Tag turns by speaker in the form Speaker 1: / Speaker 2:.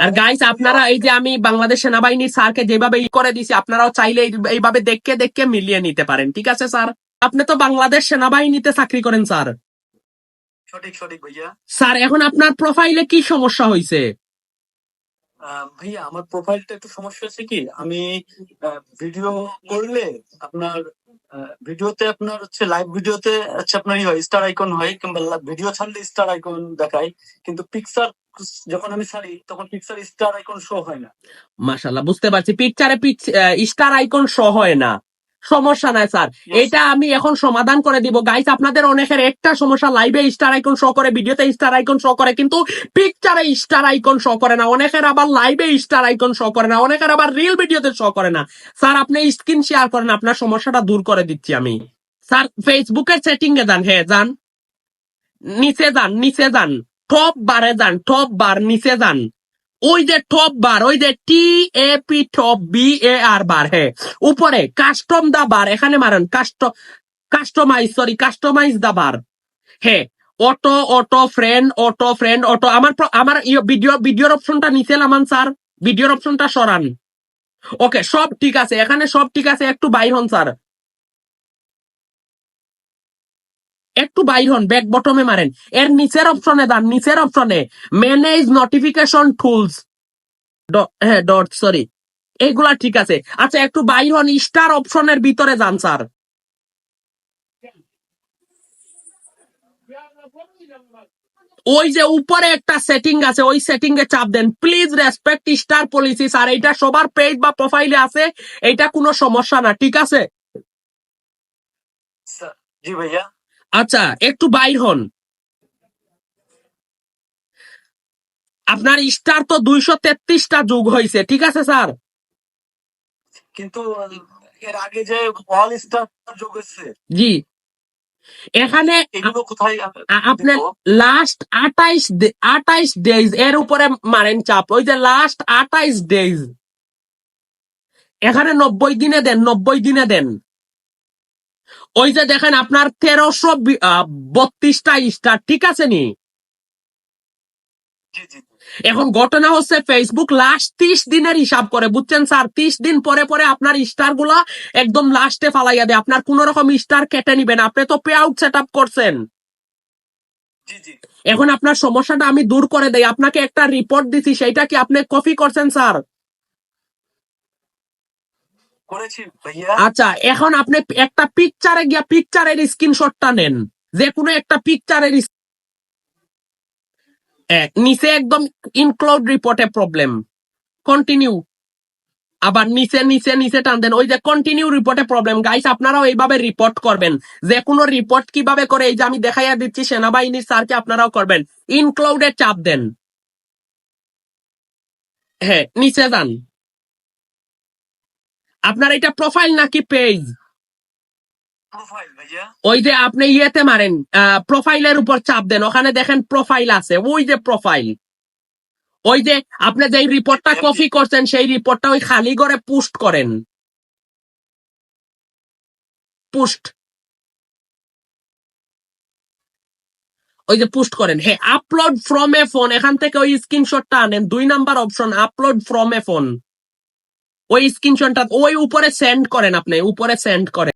Speaker 1: আর guys আপনারা এই যে আমি বাংলাদেশ সেনাবাহিনীর স্যারকে যেভাবে করে দিছি, আপনারাও চাইলে এইভাবে দেখে দেখে মিলিয়ে নিতে পারেন। ঠিক আছে স্যার? আপনি তো বাংলাদেশ সেনাবাহিনীতে চাকরি করেন স্যার।
Speaker 2: সঠিক সঠিক ভাইয়া।
Speaker 1: স্যার এখন আপনার প্রোফাইলে কি সমস্যা হয়েছে?
Speaker 2: ভাইয়া আমার প্রোফাইলটা একটু সমস্যা আছে কি, আমি ভিডিও করলে আপনার ভিডিওতে আপনার হচ্ছে লাইভ ভিডিওতে হচ্ছে আপনার হয় স্টার আইকন হয়, কিংবা ভিডিও ছাড়লে স্টার আইকন দেখায়, কিন্তু পিকচার যখন আমি ছাড়ি তখন পিকচার স্টার আইকন শো হয় না।
Speaker 1: মাশাআল্লাহ, বুঝতে পারছি। পিকচারে স্টার আইকন শো হয় না, সমস্যা নাই স্যার। এটা আমি এখন সমাধান করে দিব গাইস। আপনাদের অনেকের একটা সমস্যা, লাইভে স্টার আইকন শো করে, ভিডিওতে স্টার আইকন শো করে, কিন্তু পিকচারে স্টার আইকন শো করে না। অনেকের আবার লাইভে স্টার আইকন শো করে না, অনেকের আবার রিল ভিডিওতে শো করে না। স্যার আপনি স্ক্রিন শেয়ার করেন, আপনার সমস্যাটা দূর করে দিচ্ছি আমি। স্যার ফেসবুকের সেটিং এ যান, হ্যাঁ যান, নিচে যান, নিচে যান, টপ বারে যান, টপ বার নিচে যান। ওই যে টপ বার, ওই যে TAP টপ BAR বার, হ্যাঁ উপরে কাস্টম দা বার, এখানে মারেন কাস্টমাইজ দা বার। হ্যাঁ অটো অটো ফ্রেন্ড অটো আমার ভিডিওর অপশনটা নিচে নামান স্যার, ভিডিওর অপশনটা সরান। ওকে সব ঠিক আছে, এখানে সব ঠিক আছে, একটু বাইর হন স্যার, একটু বাইর হন, ব্যাক বটমে মারেন। এর নিচের অপশনে যান, নিচের অপশনে ম্যানেজ নোটিফিকেশন টুলস, হ্যাঁ ডট সরি, এইগুলা ঠিক আছে। আচ্ছা একটু বাইর হন, স্টার অপশনের ভিতরে যান স্যার। ওই যে উপরে একটা সেটিং আছে, ওই সেটিং এ চাপ দেন, please respect star policy. Sir এইটা সবার পেজ বা প্রোফাইলে আছে, এইটা কোনো সমস্যা না, ঠিক আছে?
Speaker 2: জি ভাইয়া।
Speaker 1: আচ্ছা একটু বাইর হন। আপনার স্টার তো 233টা যোগ হয়েছে, ঠিক আছে স্যার?
Speaker 2: কিন্তু এর আগে যে অল স্টার যোগ হয়েছে,
Speaker 1: জি, এখানে
Speaker 2: এগুলো কোথায়
Speaker 1: আপনার
Speaker 2: দেখবো?
Speaker 1: লাস্ট 28 ডেজ এর উপরে মারেন চাপ, ওই যে লাস্ট 28 ডেজ, এখানে 90 দিনে দেন, 90 দিনে দেন। ওই যে দেখেন আপনার 1332টা স্টার, ঠিক আছে নি?
Speaker 2: জি জি।
Speaker 1: এখন ঘটনা হচ্ছে ফেসবুক লাস্ট 30 দিনের হিসাব করে, বুঝছেন স্যার? 30 দিন পরে পরে আপনার স্টার গুলা একদম লাস্টে ফালাইয়া দেয়, আপনার কোন রকম স্টার কেটে নিবেন। আপনি তো পে আউট সেট আপ করছেন।
Speaker 2: জি জি।
Speaker 1: এখন আপনার সমস্যাটা আমি দূর করে দেই, আপনাকে একটা রিপোর্ট দিছি, সেইটা কি আপনি কপি করছেন স্যার?
Speaker 2: করেছি ভাইয়া।
Speaker 1: আচ্ছা এখন আপনি একটা পিকচারে গিয়া পিকচারের স্ক্রিনশটটা নেন, যে কোনো একটা পিকচারের নিচে একদম ইনক্লুড রিপোর্টে প্রবলেম, কন্টিনিউ, আবার নিচে নিচে নিচে টান দেন, ওই যে কন্টিনিউ রিপোর্টে প্রবলেম। গাইস আপনারাও এইভাবে রিপোর্ট করবেন, যে কোনো রিপোর্ট কিভাবে করে এই যে আমি দেখাইয়া দিচ্ছি সেনাবাহিনীর স্যারকে, আপনারাও করবেন। ইনক্লুডে চাপ দেন, হ্যাঁ নিচে যান। আপনার এটা প্রোফাইল নাকি পেজ?
Speaker 2: প্রোফাইল ভাইয়া।
Speaker 1: ওই যে আপনি ইয়েতে মারেন, প্রোফাইলের উপর চাপ দেন, ওখানে দেখেন প্রোফাইল আছে, ওই যে প্রোফাইল, ওই যে আপনি যেই রিপোর্টটা কপি করছেন সেই রিপোর্টটা ওই খালি করে পোস্ট করেন, পোস্ট, ওই যে পোস্ট করেন। হ্যাঁ আপলোড ফ্রম এ ফোন, এখান থেকে ওই স্ক্রিনশটটা আনেন, 2 number option upload from a phone, ওই স্ক্রিনশটটা ওই উপরে সেন্ড করেন, আপনি উপরে সেন্ড করেন।